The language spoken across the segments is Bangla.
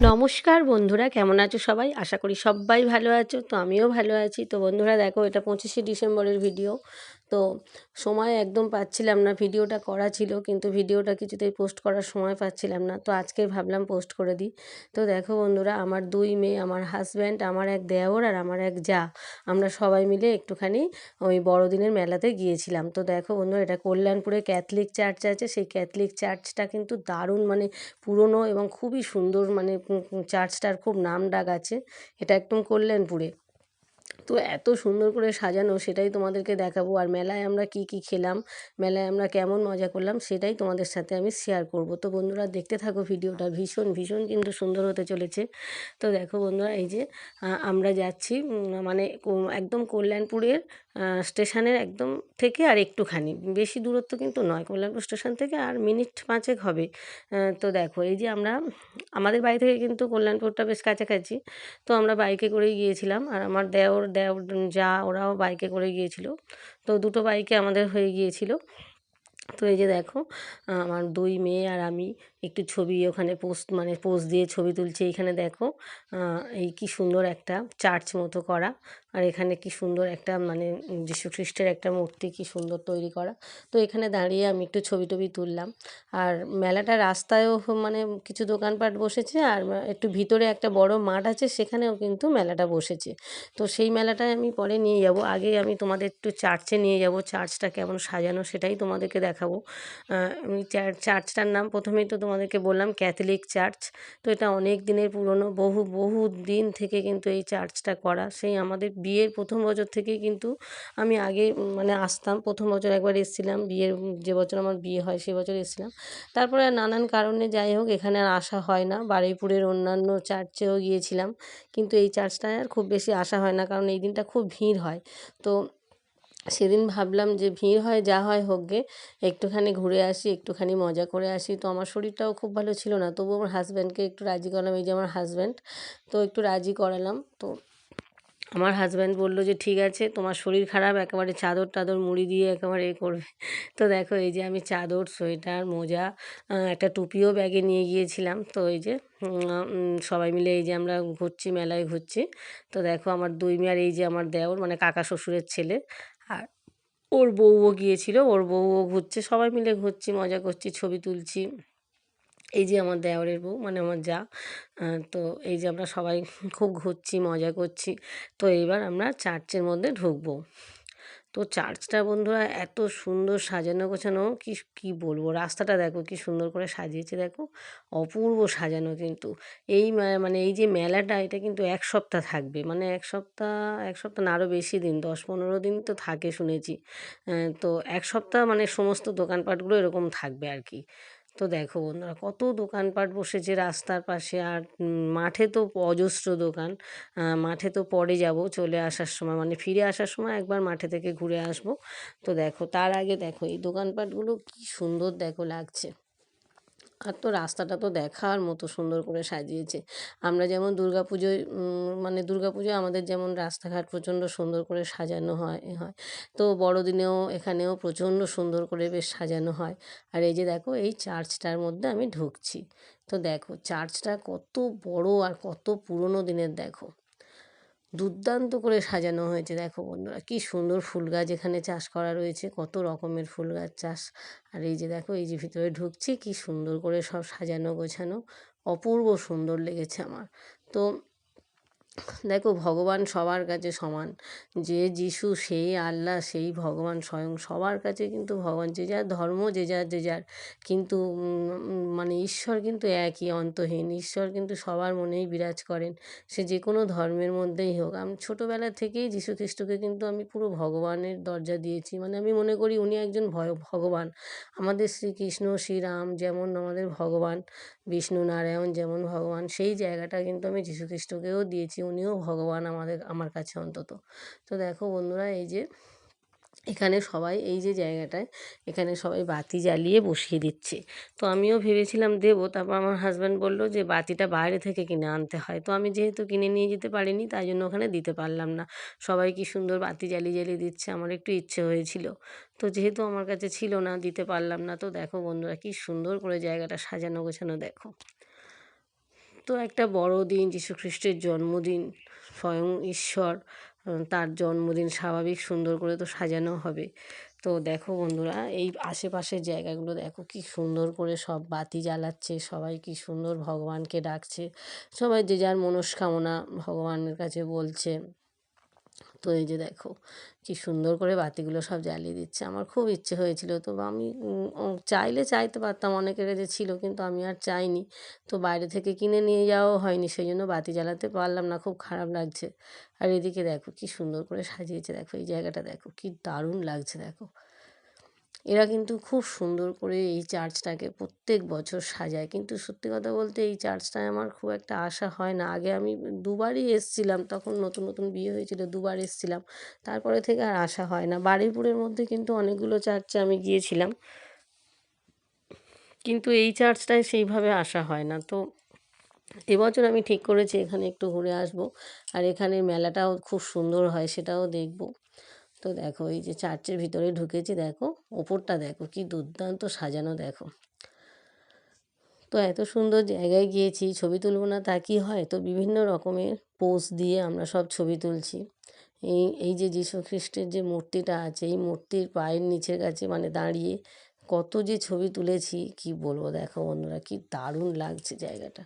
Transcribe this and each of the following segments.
নমস্কার বন্ধুরা, কেমন আছো সবাই? আশা করি সবাই ভালো আছো। তো আমিও ভালো আছি। তো বন্ধুরা দেখো, এটা 25শে ডিসেম্বরের ভিডিও। তো সময় একদম পাচ্ছিলাম না, ভিডিওটা করা ছিল কিন্তু ভিডিওটা কিছুতেই পোস্ট করার সময় পাচ্ছিলাম না। তো আজকে ভাবলাম পোস্ট করে দিই। তো দেখো বন্ধুরা, আমার 2 মেয়ে, আমার হাজব্যান্ড, আমার এক দেওর আর আমার এক জা, আমরা সবাই মিলে একটুখানি ওই বড়দিনের মেলাতে গিয়েছিলাম। তো দেখো বন্ধুরা, এটা কল্যাণপুরে ক্যাথলিক চার্চ আছে, সেই ক্যাথলিক চার্চটা কিন্তু দারুণ, মানে পুরনো এবং খুবই সুন্দর, মানে চার্চটার খুব নামডাক আছে। এটা একদম কল্যাণপুরে। তো এত সুন্দর করে সাজানো, সেটাই তোমাদেরকে দেখাবো। আর মেলায় আমরা কি কি খেলাম, মেলায় আমরা কেমন মজা করলাম, সেটাই তোমাদের সাথে আমি শেয়ার করব। তো বন্ধুরা দেখতে থাকো ভিডিওটা, ভীষণ ভীষণ কিন্তু সুন্দর হতে চলেছে। তো দেখো বন্ধুরা, এই যে আমরা যাচ্ছি মানে একদম কল্যাণপুরের স্টেশনের একদম থেকে আর একটুখানি, বেশি দূরত্ব কিন্তু নয়, কল্যাণপুর স্টেশন থেকে আর মিনিট 5 হবে। তো দেখো, এই যে আমরা, আমাদের বাড়ি থেকে কিন্তু কল্যাণপুরটা বেশ কাছাকাছি। তো আমরা বাইকে করেই গিয়েছিলাম, আর আমার দেওর যা, ওরাও বাইকে করে গিয়েছিল। তো দুটো বাইকে আমাদের হয়ে গিয়েছিল। তো এই যে দেখো, আমার 2 মেয়ে আর আমি একটু ছবি ওখানে পোজ দিয়ে ছবি তুলছি। এইখানে দেখো, এই কি সুন্দর একটা চার্চ মতো করা, আর এখানে কি সুন্দর একটা, মানে যীশু খ্রিস্টের একটা মূর্তি কি সুন্দর তৈরি করা। তো এখানে দাঁড়িয়ে আমি একটু ছবি টবি তুললাম। আর মেলাটা রাস্তায়ও মানে কিছু দোকানপাট বসেছে, আর একটু ভিতরে একটা বড় মাঠ আছে, সেখানেও কিন্তু মেলাটা বসেছে। তো সেই মেলাটায় আমি পরে নিয়ে যাব। আগে আমি তোমাদের একটু চার্চে নিয়ে যাব, চার্চটা কেমন সাজানো সেটাই তোমাদেরকে দেখাবো। আমি চার্চটার নাম প্রথমেই তো তোমাদেরকে বললাম, ক্যাথলিক চার্চ। তো এটা অনেক দিনের পুরনো, বহু বহু দিন থেকে কিন্তু এই চার্চটা করা। সেই আমাদের বিয়ের প্রথম বছর থেকেই কিন্তু আমি আগে মানে আসতাম। প্রথম বছর একবার এসেছিলাম, বিয়ের যে বছর আমার বিয়ে হয় সে বছর এসেছিলাম। তারপরে আর নানান কারণে যাই হোক, এখানে আর আসা হয় না। বারুইপুরের অন্যান্য চার্চেও গিয়েছিলাম, কিন্তু এই চার্চটায় আর খুব বেশি আসা হয় না, কারণ এই দিনটা খুব ভিড় হয়। তো সেদিন ভাবলাম যে ভিড় হয় যা হয় হোক গে, একটুখানি ঘুরে আসি, একটুখানি মজা করে আসি। তো আমার শরীরটাও খুব ভালো ছিল না, তবুও আমার হাজব্যান্ডকে একটু রাজি করালাম। এই যে আমার হাজব্যান্ড, তো একটু রাজি করালাম। তো আমার হাজব্যান্ড বললো যে ঠিক আছে, তোমার শরীর খারাপ, একেবারে চাদর টাদর মুড়ি দিয়ে একেবারে এ করবে। তো দেখো, এই যে আমি চাদর, সোয়েটার, মোজা, একটা টুপিও ব্যাগে নিয়ে গিয়েছিলাম। তো এই যে সবাই মিলে এই যে আমরা ঘুরছি, মেলায় ঘুরছি। তো দেখো, আমার 2 মেয়ে আর এই যে আমার দেওর, মানে কাকা শ্বশুরের ছেলে, আর ওর বউও গিয়েছিল, ওর বউও ঘুরছে, সবাই মিলে ঘুরছি, মজা করছি, ছবি তুলছি। এই যে আমার দেওরের বউ, মানে আমার জা। তো এই যে আমরা সবাই খুব ঘুরছি, মজা করছি। তো এইবার আমরা চার্চের মধ্যে ঢুকবো। তো চার্চটা বন্ধুরা এত সুন্দর সাজানো গোছানো, কি কি বলবো, রাস্তাটা দেখো কি সুন্দর করে সাজিয়েছে, দেখো অপূর্ব সাজানো কিন্তু। এই মানে এই যে মেলাটা, এটা কিন্তু 1 সপ্তাহ থাকবে, মানে 1 সপ্তাহ না, আরও বেশি দিন, 10-15 দিন তো থাকে শুনেছি। তো 1 সপ্তাহ মানে সমস্ত দোকানপাটগুলো এরকম থাকবে আর কি। তো দেখো বন্ধুরা, কত দোকানপাট বসেছে রাস্তার পাশে, আর মাঠে তো অজস্র দোকান। মাঠে তো পরে যাব, চলে আসার সময়, মানে ফিরে আসার সময় একবার মাঠে থেকে ঘুরে আসব। তো দেখো, তার আগে দেখো এই দোকানপাটগুলো কি সুন্দর দেখো লাগছে। আর তো রাস্তাটা তো দেখার মতো সুন্দর করে সাজিয়েছে। আমরা যেমন দুর্গাপুজোয়, মানে দুর্গাপুজোয় আমাদের যেমন রাস্তাঘাট প্রচণ্ড সুন্দর করে সাজানো হয়, হয়, তো বড়দিনেও এখানেও প্রচণ্ড সুন্দর করে বেশ সাজানো হয়। আর এই যে দেখো, এই চার্চটার মধ্যে আমি ঢুকছি। তো দেখো চার্চটা কত বড় আর কত পুরনো দিনের, দেখো দুর্দান্ত করে সাজানো হয়েছে। দেখো বন্ধুরা, কি সুন্দর ফুল গাছ এখানে চাষ করা রয়েছে, কত রকমের ফুল গাছ চাষ। আর এই যে দেখো, এই যে ভিতরে ঢুকছি, কি সুন্দর করে সব সাজানো গোছানো, অপূর্ব সুন্দর লেগেছে আমার। তো দেখো, ভগবান সবার কাছে সমান, যে যিশু সেই আল্লাহ সেই ভগবান স্বয়ং, সবার কাছে কিন্তু ভগবান, যে যার ধর্ম, যে যার, কিন্তু মানে ঈশ্বর কিন্তু একই, অন্তহীন ঈশ্বর কিন্তু সবার মনেই বিরাজ করেন। সে যে কোনো ধর্মের মধ্যেই হোক। আমি ছোটোবেলা থেকেই যীশু খ্রিস্টকে কিন্তু আমি পুরো ভগবানের দরজা দিয়েছি, মানে আমি মনে করি উনি একজন ভগবান। আমাদের শ্রীকৃষ্ণ শ্রীরাম যেমন আমাদের ভগবান, বিষ্ণু নারায়ণ যেমন ভগবান, সেই জায়গাটা কিন্তু আমি যীশু খ্রিস্টকেও দিয়েছি, উনিও ভগবান আমার কাছে অন্তত। তো দেখো বন্ধুরা, এই যে এখানে সবাই, এই যে জায়গাটায়, এখানে সবাই বাতি জ্বালিয়ে বসিয়ে দিচ্ছে। তো আমিও ভেবেছিলাম দেবো, তারপর আমার হাজব্যান্ড বললো যে বাতিটা বাইরে থেকে কিনে আনতে হয়। তো আমি যেহেতু কিনে নিয়ে যেতে পারিনি, তাই জন্য ওখানে দিতে পারলাম না। সবাই কি সুন্দর বাতি জ্বালিয়ে জ্বালিয়ে দিচ্ছে, আমার একটু ইচ্ছে হয়েছিল, তো যেহেতু আমার কাছে ছিল না, দিতে পারলাম না। তো দেখো বন্ধুরা, কি সুন্দর করে জায়গাটা সাজানো গোছানো, দেখো। তো একটা বড়দিন, যীশুখ্রিস্টের জন্মদিন, স্বয়ং ঈশ্বর, তার জন্মদিন স্বাভাবিক সুন্দর করে তো সাজানো হবে। তো দেখো বন্ধুরা, এই আশেপাশের জায়গাগুলো দেখো কি সুন্দর করে সব বাতি জ্বালাচ্ছে, সবাই কি সুন্দর ভগবানকে ডাকছে, সবাই যে যার মনস্কামনা ভগবানের কাছে বলছে। তো এই যে দেখো কি সুন্দর করে বাতিগুলো সব জ্বালিয়ে দিচ্ছে। আমার খুব ইচ্ছে হয়েছিল, তো আমি চাইলে চাইতে পারতাম, অনেকের কাছে ছিল, কিন্তু আমি আর চাইনি। তো বাইরে থেকে কিনে নিয়ে যাওয়াও হয়নি, সেই জন্য বাতি জ্বালাতে পারলাম না, খুব খারাপ লাগছে। আর এদিকে দেখো কি সুন্দর করে সাজিয়েছে, দেখো এই জায়গাটা দেখো কি দারুণ লাগছে। দেখো এরা কিন্তু খুব সুন্দর করে এই চার্চটাকে প্রত্যেক বছর সাজায়, কিন্তু সত্যি কথা বলতে এই চার্চটায় আমার খুব একটা আশা হয় না। আগে আমি দুবারই এসছিলাম, তখন নতুন নতুন বিয়ে হয়েছিল, দুবার এসছিলাম, তারপরে থেকে আর আসা হয় না। বারুইপুরের মধ্যে কিন্তু অনেকগুলো চার্চে আমি গিয়েছিলাম, কিন্তু এই চার্চটায় সেইভাবে আসা হয় না। তো এবছর আমি ঠিক করেছি এখানে একটু ঘুরে আসব, আর এখানের মেলাটাও খুব সুন্দর হয়, সেটাও দেখব। তো দেখো এই যে চার্চের ভিতরে ঢুকেছি, দেখো ওপরটা দেখো কি দুর্দান্ত সাজানো। দেখো তো এত সুন্দর জায়গায় গিয়েছি, ছবি তুলব না তা কি হয়, তো বিভিন্ন রকমের পোজ দিয়ে আমরা সব ছবি তুলছি। এই যে যীশু খ্রিস্টের যে মূর্তিটা আছে, এই মূর্তির পায়ের নিচের কাছে মানে দাঁড়িয়ে কত যে ছবি তুলেছি কি বলবো। দেখো বন্ধুরা কি দারুণ লাগছে জায়গাটা।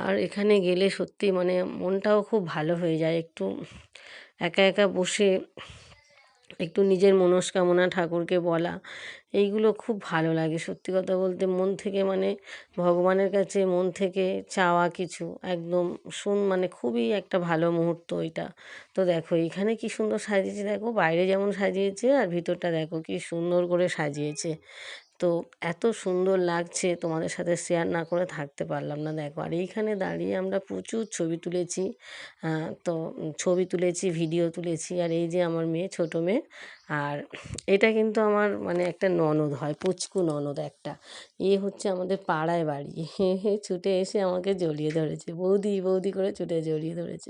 আর এখানে গেলে সত্যি মানে মনটাও খুব ভালো হয়ে যায়, একটু একা একা বসে একটু নিজের মনস্কামনা ঠাকুরকে বলা, এইগুলো খুব ভালো লাগে। সত্যি কথা বলতে মন থেকে মানে ভগবানের কাছে মন থেকে চাওয়া কিছু একদম মানে খুবই একটা ভালো মুহূর্ত এটা। তো দেখো এইখানে কি সুন্দর সাজিয়েছে, দেখো বাইরে যেমন সাজিয়েছে আর ভিতরটা দেখো কি সুন্দর করে সাজিয়েছে। তো এত সুন্দর লাগছে, তোমাদের সাথে শেয়ার না করে থাকতে পারলাম না। দেখো আর এইখানে দাঁড়িয়ে আমরা প্রচুর ছবি তুলেছি, তো ছবি তুলেছি, ভিডিও তুলেছি। আর এই যে আমার মেয়ে, ছোটো মেয়ে, আর এটা কিন্তু আমার মানে একটা ননদ হয়, পুচকু ননদ একটা। হচ্ছে আমাদের পাড়ায় বাড়ি। ছুটে এসে আমাকে জড়িয়ে ধরেছে, বৌদি বৌদি করে ছুটে জড়িয়ে ধরেছে।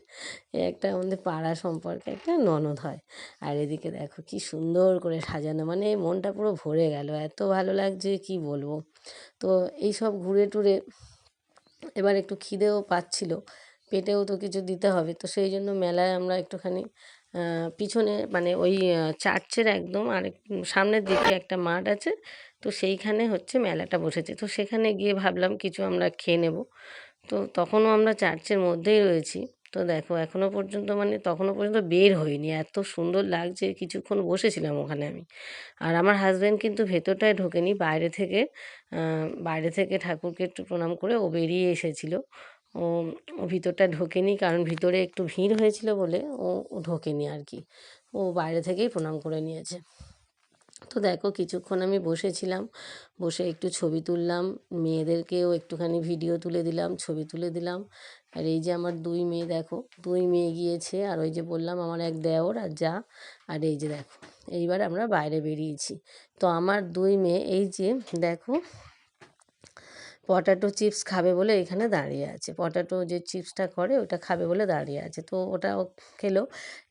একটা আমাদের পাড়া সম্পর্কে একটা ননদ হয়। আর এদিকে দেখো কি সুন্দর করে সাজানো, মানে মনটা পুরো ভরে গেল, এত ভালো লাগছে কি বলবো। তো এই সব ঘুরে টুরে এবার একটু খিদেও পাচ্ছিল, পেটেও তো কিছু দিতে হবে, তো সেই জন্য মেলায় আমরা একটুখানি পিছনে মানে ওই চার্চের একদম আরেক সামনের দিকে একটা মাঠ আছে, তো সেইখানে হচ্ছে মেলাটা বসেছে। তো সেখানে গিয়ে ভাবলাম কিছু আমরা খেয়ে নেব। তো তখনও আমরা চার্চের মধ্যেই রয়েছি। তো দেখো এখনও পর্যন্ত মানে তখনও পর্যন্ত বের হইনি, এত সুন্দর লাগছে, কিছুক্ষণ বসেছিলাম ওখানে আমি। আর আমার হাজব্যান্ড কিন্তু ভেতরটায় ঢোকেনি, বাইরে থেকে ঠাকুরকে একটু প্রণাম করে ও বেরিয়ে এসেছিল। ও ও ভিতরটা ঢোকেনি, কারণ ভিতরে একটু ভিড় হয়েছিল বলে ও ঢোকেনি আর কি, ও বাইরে থেকেই প্রণাম করে নিয়েছে। তো দেখো কিছুক্ষণ আমি বসেছিলাম, বসে একটু ছবি তুললাম, মেয়েদেরকেও একটুখানি ভিডিও তুলে দিলাম, ছবি তুলে দিলাম। আর এই যে আমার দুই মেয়ে, দেখো দুই মেয়ে গিয়েছে, আর ওই যে বললাম আমার এক দেওর আর যা। আর এই যে দেখো এইবার আমরা বাইরে বেরিয়েছি। তো আমার দুই মেয়ে এই যে দেখো পটাটো চিপস খাবে বলে এখানে দাঁড়িয়ে আছে, পটাটো যে চিপসটা করে ওটা খাবে বলে দাঁড়িয়ে আছে, তো ওটাও খেলো।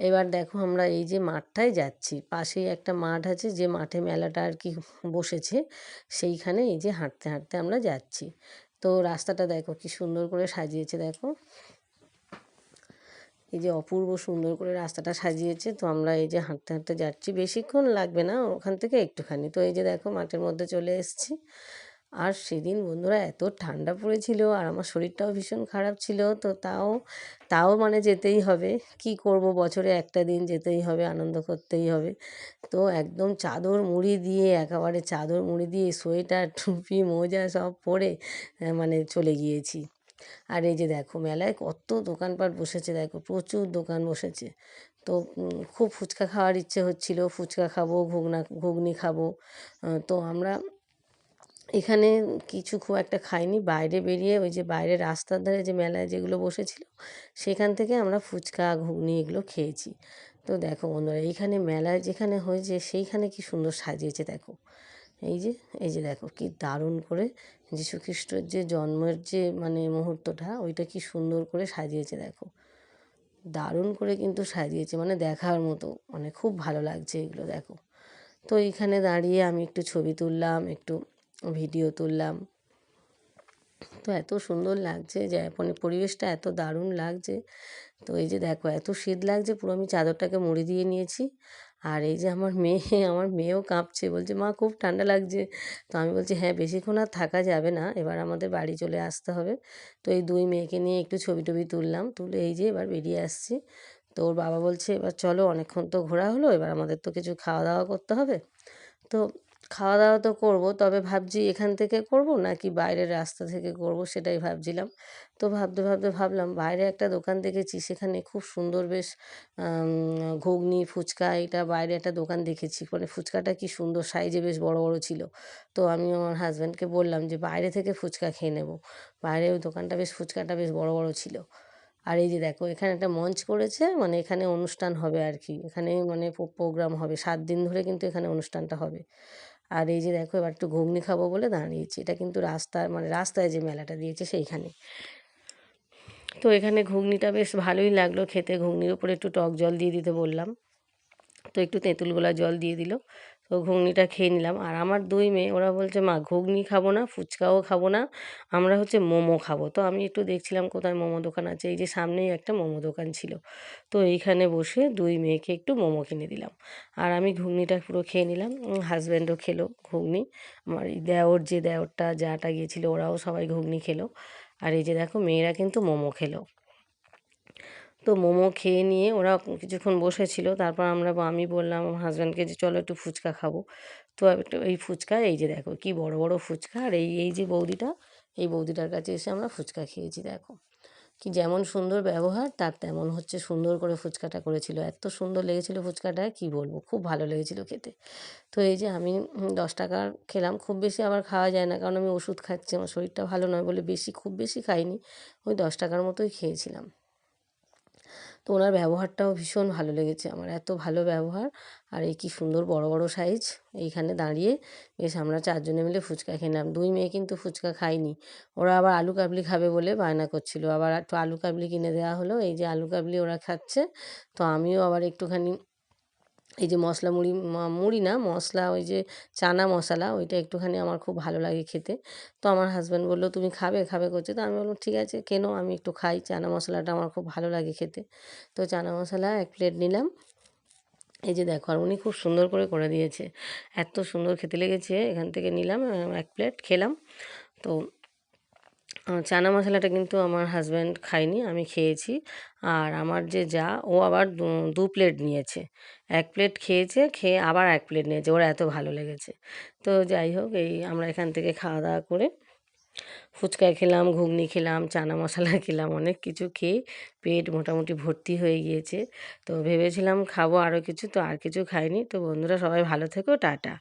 এবার দেখো আমরা এই যে মাঠটায় যাচ্ছি, পাশেই একটা মাঠ আছে, যে মাঠে মেলাটা আর কি বসেছে, সেইখানে এই যে হাঁটতে হাঁটতে আমরা যাচ্ছি। তো রাস্তাটা দেখো কি সুন্দর করে সাজিয়েছে, দেখো এই যে অপূর্ব সুন্দর করে রাস্তাটা সাজিয়েছে। তো আমরা এই যে হাঁটতে হাঁটতে যাচ্ছি, বেশিক্ষণ লাগবে না ওখান থেকে একটুখানি। তো এই যে দেখো মাঠের মধ্যে চলে এসেছি। আর সেদিন বন্ধুরা এত ঠান্ডা পড়েছিল, আর আমার শরীরটাও ভীষণ খারাপ ছিল, তো তাও মানে যেতেই হবে, কি করব, বছরে একটা দিন যেতেই হবে, আনন্দ করতেই হবে। তো একদম চাদর মুড়ি দিয়ে, একেবারে চাদর মুড়ি দিয়ে সোয়েটার টুপি মোজা সব পরে মানে চলে গিয়েছি। আর এই যে দেখো মেলায় কত দোকানপাট বসেছে, দেখো প্রচুর দোকান বসেছে। তো খুব ফুচকা খাওয়ার ইচ্ছে হচ্ছিল, ফুচকা খাবো, ঘুগনি খাবো। তো আমরা এখানে কিছু খুব একটা খাইনি, বাইরে বেরিয়ে ওই যে বাইরে রাস্তার ধারে যে মেলায় যেগুলো বসেছিল সেখান থেকে আমরা ফুচকা ঘুগনি এগুলো খেয়েছি। তো দেখো বন্ধুরা এইখানে মেলায় যেখানে হয়েছে সেইখানে কি সুন্দর সাজিয়েছে, দেখো এই যে দেখো কি দারুণ করে যীশুখ্রিস্টর যে জন্মের যে মানে মুহূর্তটা, ওইটা কি সুন্দর করে সাজিয়েছে। দেখো দারুণ করে কিন্তু সাজিয়েছে, মানে দেখার মতো, মানে খুব ভালো লাগছে এগুলো দেখো। তো এইখানে দাঁড়িয়ে আমি একটু ছবি তুললাম, একটু ভিডিও তুললাম। তো এত সুন্দর লাগছে যে মানে পরিবেশটা এত দারুণ লাগছে। তো এই যে দেখো এত শীত লাগছে, পুরো আমি চাদরটাকে মুড়ি দিয়ে নিয়েছি। আর এই যে আমার মেয়ে, আমার মেয়েও কাঁপছে, বলছে মা খুব ঠান্ডা লাগছে। তো আমি বলছি হ্যাঁ বেশিক্ষণ আর থাকা যাবে না, এবার আমাদের বাড়ি চলে আসতে হবে। তো এই দুই মেয়েকে নিয়ে একটু ছবি টবি তুললাম, তুলে এই যে এবার বেরিয়ে আসছি। তো ওর বাবা বলছে এবার চলো, অনেকক্ষণ তো ঘোরা হলো, এবার আমাদের তো কিছু খাওয়া দাওয়া করতে হবে। তো খাওয়া দাওয়া তো করব, তবে ভাবছি এখান থেকে করব নাকি বাইরের রাস্তা থেকে করব সেটাই ভাবছিলাম। তো ভাবতে ভাবতে ভাবলাম বাইরে একটা দোকান দেখেছি, সেখানে খুব সুন্দর বেশ ঘুগনি ফুচকা, এটা বাইরে একটা দোকান দেখেছি, মানে ফুচকাটা কি সুন্দর সাইজে বেশ বড় বড় ছিল। তো আমি আমার হাজব্যান্ডকে বললাম যে বাইরে থেকে ফুচকা খেয়ে নেব। বাইরে ওই দোকানটা বেশ ফুচকাটা বেশ বড় বড় ছিল। আর এই যে দেখো এখানে একটা মঞ্চ করেছে, মানে এখানে অনুষ্ঠান হবে আর কি, এখানে মানে প্রোগ্রাম হবে 7 দিন ধরে, কিন্তু এখানে অনুষ্ঠানটা হবে। আর এই যে দেখো এবার একটু ঘুগনি খাবো বলে দাঁড়িয়েছি, এটা কিন্তু রাস্তায়, মানে রাস্তায় যে মেলাটা দিয়েছে সেইখানে। তো এখানে ঘুগনিটা বেশ ভালোই লাগলো খেতে, ঘুগনির উপরে একটু টক জল দিয়ে দিতে বললাম, তো একটু তেঁতুল গোলা জল দিয়ে দিল। তো ঘুগনিটা খেয়ে নিলাম। আর আমার দুই মেয়ে ওরা বলছে মা ঘুগনি খাবো না, ফুচকাও খাবো না, আমরা হচ্ছে মোমো খাবো। তো আমি একটু দেখছিলাম কোথায় মোমো দোকান আছে, এই যে সামনেই একটা মোমো দোকান ছিল। তো এইখানে বসে দুই মেয়েকে একটু মোমো কিনে দিলাম। আর আমি ঘুগনিটা পুরো খেয়ে নিলাম, হাজব্যান্ডও খেলো ঘুগনি, আমার এই দেওর যে দেওরটা যাটা গিয়েছিলো ওরাও সবাই ঘুগনি খেলো। আর এই যে দেখো মেয়েরা কিন্তু মোমো খেলো। তো মোমো খেয়ে নিয়ে ওরা কিছুক্ষণ বসেছিল, তারপর আমি বললাম আমার হাজব্যান্ডকে যে চলো একটু ফুচকা খাবো। তো একটু এই ফুচকা, এই যে দেখো কি বড় বড় ফুচকা, আর এই এই যে বৌদিটা, এই বৌদিটার কাছে এসে আমরা ফুচকা খেয়েছি। দেখো কি যেমন সুন্দর ব্যবহার, তার তেমন হচ্ছে সুন্দর করে ফুচকাটা করেছিল, এত সুন্দর লেগেছিল ফুচকাটা কি বলবো, খুব ভালো লেগেছিল খেতে। তো এই যে আমি 10 টাকার খেলাম, খুব বেশি আবার খাওয়া যায় না, কারণ আমি ওষুধ খাচ্ছি, আমার শরীরটা ভালো নয় বলে বেশি, খুব বেশি খাইনি, ওই 10 টাকার মতোই খেয়েছিলাম। তো ওনার ব্যবহারটাও ভীষণ ভালো লেগেছে আমার, এত ভালো ব্যবহার। আর এই কি সুন্দর বড় বড় সাইজ, এইখানে দাঁড়িয়ে বেশ আমরা 4 জনে মিলে ফুচকা খেলাম। দুই মেয়ে কিন্তু ফুচকা খায়নি, ওরা আবার আলু কাবলি খাবে বলে বায়না করছিল, আবার একটু আলু কাবলি কিনে দেওয়া হলো, এই যে আলু কাবলি ওরা খাচ্ছে। তো আমিও আবার একটুখানি এই যে মশলা মুড়ি, মুড়ি না মশলা, ওই যে চানা মশলা, ওইটা একটুখানি আমার খুব ভালো লাগে খেতে। তো আমার হাজব্যান্ড বললো তুমি খাবে খাবে করছে, তো আমি বললাম ঠিক আছে কেন, আমি একটু খাই, চানা মশলাটা আমার খুব ভালো লাগে খেতে। তো চানা মশলা 1 প্লেট নিলাম। এই যে দেখো আর উনি খুব সুন্দর করে করে দিয়েছে, এত সুন্দর খেতে লেগেছে, এখান থেকে নিলাম 1 প্লেট খেলাম। তো চানা মশলাটা কিন্তু আমার হাজব্যান্ড খায়নি, আমি খেয়েছি। আর আমার যে ও আবার 2 প্লেট নিয়েছে, 1 প্লেট খেয়েছে, খেয়ে আবার 1 প্লেট নিয়েছে, ওর এত ভালো লেগেছে। তো যাই হোক, এই আমরা এখান থেকে খাওয়া দাওয়া করে ফুচকা খেলাম, ঘুগনি খেলাম, চানা মশলা খেলাম, অনেক কিছু খেয়ে পেট মোটামুটি ভর্তি হয়ে গিয়েছে। তো ভেবেছিলাম খাবো আরও কিছু, তো আর কিছু খাইনি। তো বন্ধুরা সবাই ভালো থেকো, টাটা।